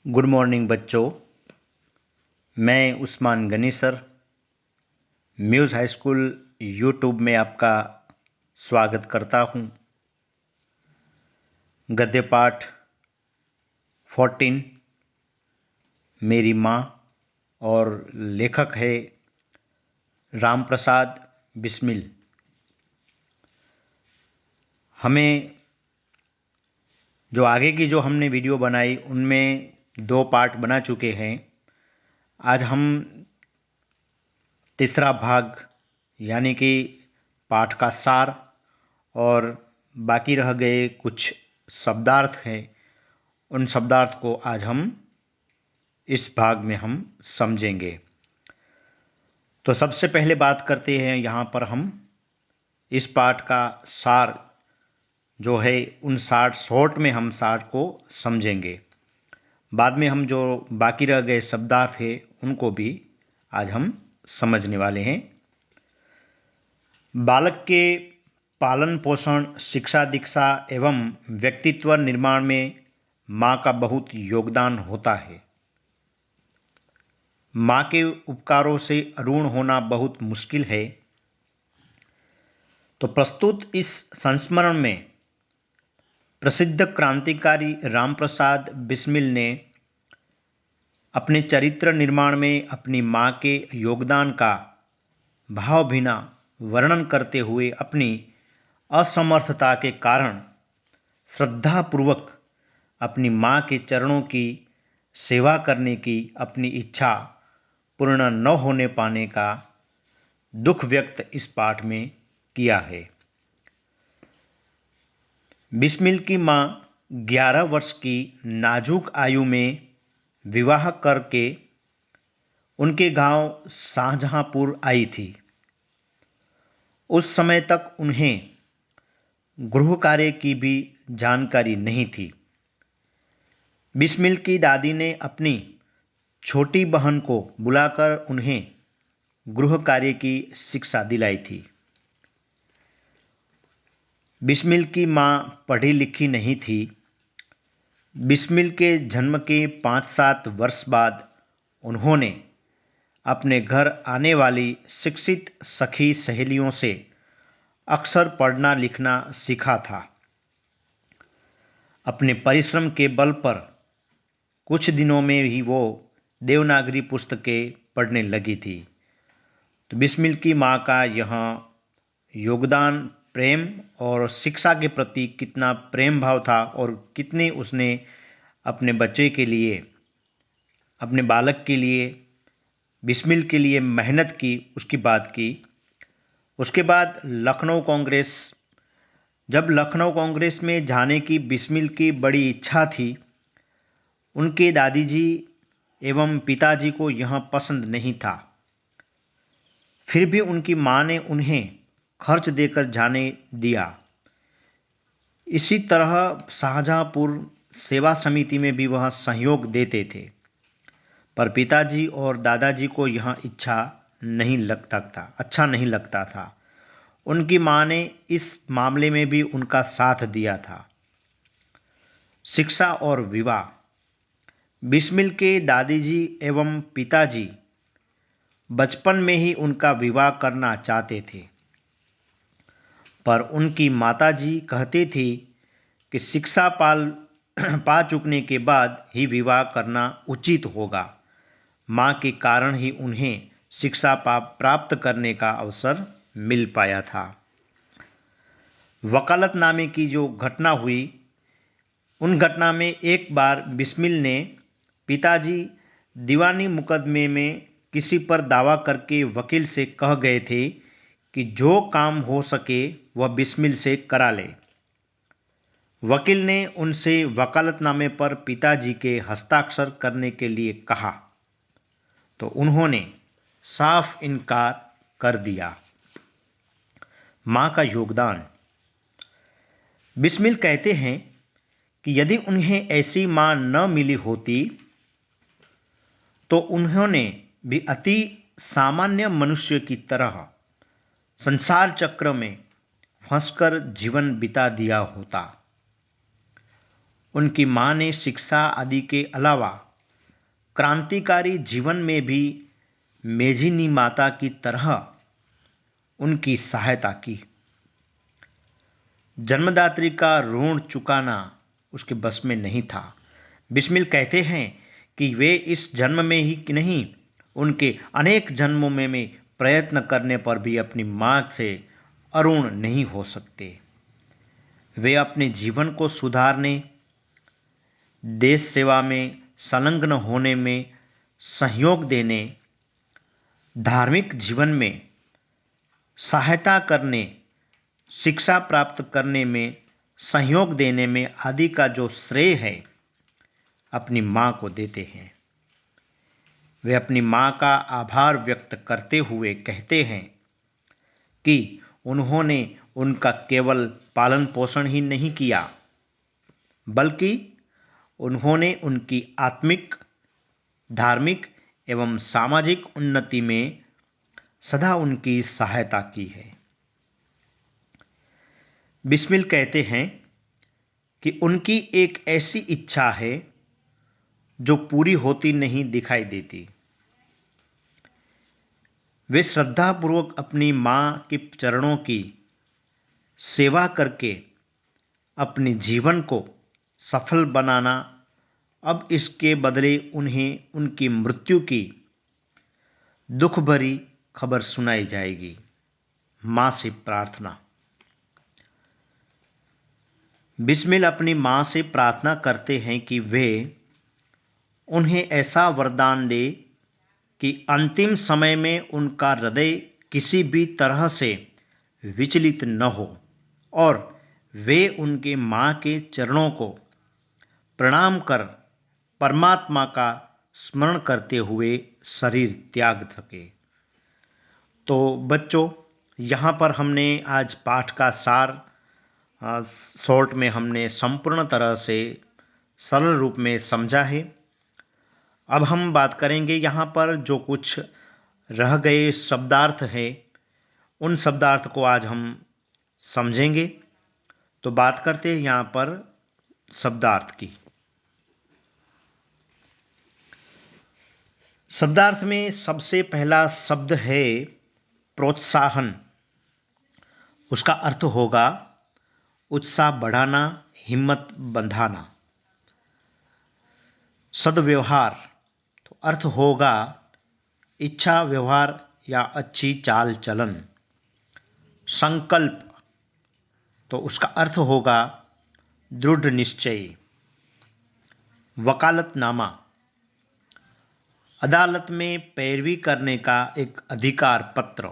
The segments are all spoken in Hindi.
गुड मॉर्निंग बच्चों। मैं Usman Gani sir Muse high school YouTube में आपका स्वागत करता हूँ। गद्य पाठ 14 मेरी माँ और लेखक है राम प्रसाद बिस्मिल। हमें जो आगे की जो हमने वीडियो बनाई उनमें 2 पार्ट बना चुके हैं। आज हम तीसरा भाग यानी कि पाठ का सार और बाकी रह गए कुछ शब्दार्थ हैं, उन शब्दार्थ को आज हम इस भाग में हम समझेंगे। तो सबसे पहले बात करते हैं यहाँ पर हम इस पाठ का सार जो है उन शॉर्ट में हम सार को समझेंगे। बाद में हम जो बाकी रह गए शब्दार्थ हैं उनको भी आज हम समझने वाले हैं। बालक के पालन पोषण, शिक्षा दीक्षा एवं व्यक्तित्व निर्माण में माँ का बहुत योगदान होता है। माँ के उपकारों से अरूण होना बहुत मुश्किल है। तो प्रस्तुत इस संस्मरण में प्रसिद्ध क्रांतिकारी रामप्रसाद बिस्मिल ने अपने चरित्र निर्माण में अपनी माँ के योगदान का भावभीना वर्णन करते हुए अपनी असमर्थता के कारण श्रद्धापूर्वक अपनी माँ के चरणों की सेवा करने की अपनी इच्छा पूर्ण न होने पाने का दुख व्यक्त इस पाठ में किया है। बिस्मिल की माँ 11 वर्ष की नाजुक आयु में विवाह करके उनके गांव शाहजहांपुर आई थी। उस समय तक उन्हें गृह कार्य की भी जानकारी नहीं थी। बिस्मिल की दादी ने अपनी छोटी बहन को बुलाकर उन्हें गृह कार्य की शिक्षा दिलाई थी। बिस्मिल की माँ पढ़ी लिखी नहीं थी। बिस्मिल के जन्म के 5-7 वर्ष बाद उन्होंने अपने घर आने वाली शिक्षित सखी सहेलियों से अक्षर पढ़ना लिखना सीखा था। अपने परिश्रम के बल पर कुछ दिनों में ही वो देवनागरी पुस्तकें पढ़ने लगी थी। तो बिस्मिल की माँ का यहाँ योगदान प्रेम और शिक्षा के प्रति कितना प्रेम भाव था और कितनी उसने अपने बच्चे के लिए, अपने बालक के लिए, बिस्मिल के लिए मेहनत की, उसकी बात की। उसके बाद जब लखनऊ कांग्रेस में जाने की बिस्मिल की बड़ी इच्छा थी, उनके दादी जी एवं पिताजी को यह पसंद नहीं था। फिर भी उनकी माँ ने उन्हें खर्च देकर जाने दिया। इसी तरह शाहजहांपुर सेवा समिति में भी वह सहयोग देते थे, पर पिताजी और दादाजी को यह अच्छा नहीं लगता था। उनकी माँ ने इस मामले में भी उनका साथ दिया था। शिक्षा और विवाह। बिस्मिल के दादी जी एवं पिताजी बचपन में ही उनका विवाह करना चाहते थे, पर उनकी माताजी कहती थी कि शिक्षा पा चुकने के बाद ही विवाह करना उचित होगा। माँ के कारण ही उन्हें शिक्षा प्राप्त करने का अवसर मिल पाया था। वकालतनामे की जो घटना हुई, उन घटना में एक बार बिस्मिल ने पिताजी दीवानी मुकदमे में किसी पर दावा करके वकील से कह गए थे कि जो काम हो सके वह बिस्मिल से करा ले। वकील ने उनसे वकालतनामे पर पिताजी के हस्ताक्षर करने के लिए कहा, तो उन्होंने साफ इनकार कर दिया। माँ का योगदान। बिस्मिल कहते हैं कि यदि उन्हें ऐसी माँ न मिली होती तो उन्होंने भी अति सामान्य मनुष्य की तरह संसार चक्र में फंसकर जीवन बिता दिया होता। उनकी माँ ने शिक्षा आदि के अलावा क्रांतिकारी जीवन में भी मेजिनी माता की तरह उनकी सहायता की। जन्मदात्री का ऋण चुकाना उसके बस में नहीं था। बिस्मिल कहते हैं कि वे इस जन्म में ही नहीं, उनके अनेक जन्मों में प्रयत्न करने पर भी अपनी मां से अरुण नहीं हो सकते। वे अपने जीवन को सुधारने, देश सेवा में संलग्न होने में सहयोग देने, धार्मिक जीवन में सहायता करने, शिक्षा प्राप्त करने में सहयोग देने में आदि का जो श्रेय है अपनी मां को देते हैं। वे अपनी मां का आभार व्यक्त करते हुए कहते हैं कि उन्होंने उनका केवल पालन पोषण ही नहीं किया, बल्कि उन्होंने उनकी आत्मिक, धार्मिक एवं सामाजिक उन्नति में सदा उनकी सहायता की है। बिस्मिल कहते हैं कि उनकी एक ऐसी इच्छा है जो पूरी होती नहीं दिखाई देती। वे श्रद्धापूर्वक अपनी मां के चरणों की सेवा करके अपने जीवन को सफल बनाना, अब इसके बदले उन्हें उनकी मृत्यु की दुख भरी खबर सुनाई जाएगी। मां से प्रार्थना। बिस्मिल अपनी मां से प्रार्थना करते हैं कि वे उन्हें ऐसा वरदान दे कि अंतिम समय में उनका हृदय किसी भी तरह से विचलित न हो और वे उनके मां के चरणों को प्रणाम कर परमात्मा का स्मरण करते हुए शरीर त्याग सके। तो बच्चों, यहाँ पर हमने आज पाठ का सार शॉर्ट में हमने संपूर्ण तरह से सरल रूप में समझा है। अब हम बात करेंगे यहाँ पर जो कुछ रह गए शब्दार्थ है, उन शब्दार्थ को आज हम समझेंगे। तो बात करते हैं यहाँ पर शब्दार्थ की। शब्दार्थ में सबसे पहला शब्द है प्रोत्साहन। उसका अर्थ होगा उत्साह बढ़ाना, हिम्मत बंधाना। सद्व्यवहार तो अर्थ होगा इच्छा, व्यवहार या अच्छी चाल चलन। संकल्प तो उसका अर्थ होगा दृढ़ निश्चय। वकालतनामा अदालत में पैरवी करने का एक अधिकार पत्र।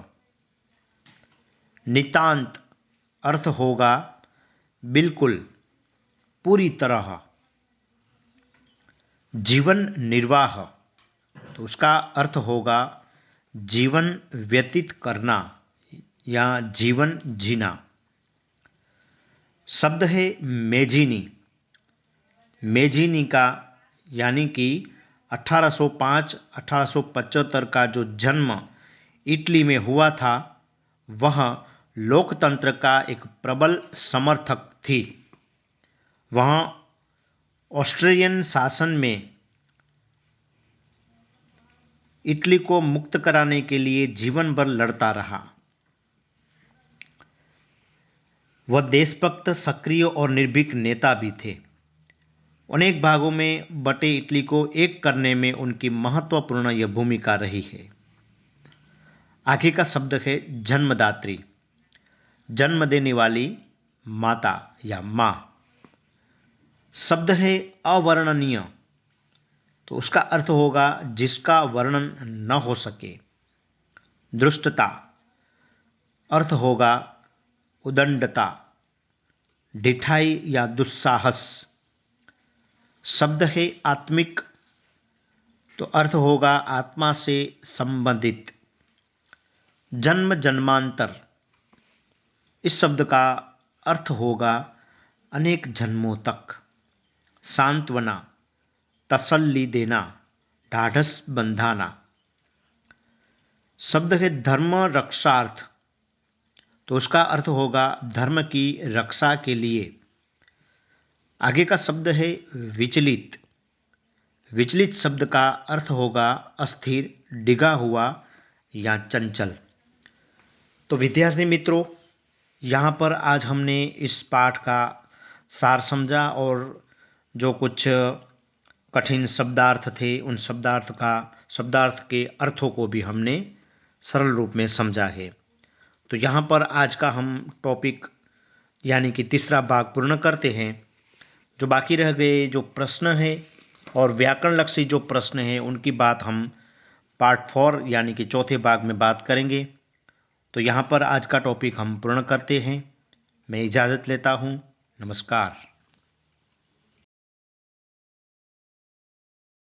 नितांत अर्थ होगा बिल्कुल, पूरी तरह। जीवन निर्वाह तो उसका अर्थ होगा जीवन व्यतीत करना या जीवन जीना। शब्द है मेजिनी। मेजिनी का यानी कि 1805-1875 का जो जन्म इटली में हुआ था, वह लोकतंत्र का एक प्रबल समर्थक थी। वह ऑस्ट्रियन शासन में इटली को मुक्त कराने के लिए जीवन भर लड़ता रहा। वह देशभक्त, सक्रिय और निर्भीक नेता भी थे। अनेक भागों में बटे इटली को एक करने में उनकी महत्वपूर्ण यह भूमिका रही है। आगे का शब्द है जन्मदात्री। जन्म देने वाली माता या माँ। शब्द है अवर्णनीय तो उसका अर्थ होगा जिसका वर्णन न हो सके। दुष्टता अर्थ होगा उदंडता, ढिठाई या दुस्साहस। शब्द है आत्मिक तो अर्थ होगा आत्मा से संबंधित। जन्म जन्मांतर इस शब्द का अर्थ होगा अनेक जन्मों तक। सांत्वना, तसल्ली देना, ढाढ़स बंधाना। शब्द है धर्म रक्षार्थ तो उसका अर्थ होगा धर्म की रक्षा के लिए। आगे का शब्द है विचलित। विचलित शब्द का अर्थ होगा अस्थिर, डिगा हुआ या चंचल। तो विद्यार्थी मित्रों, यहाँ पर आज हमने इस पाठ का सार समझा और जो कुछ कठिन शब्दार्थ थे उन शब्दार्थ के अर्थों को भी हमने सरल रूप में समझा है। तो यहाँ पर आज का हम टॉपिक यानी कि तीसरा भाग पूर्ण करते हैं। जो बाकी रह गए जो प्रश्न है और व्याकरण लक्षी जो प्रश्न है उनकी बात हम पार्ट 4 यानी कि चौथे भाग में बात करेंगे। तो यहाँ पर आज का टॉपिक हम पूर्ण करते हैं। मैं इजाज़त लेता हूँ। नमस्कार।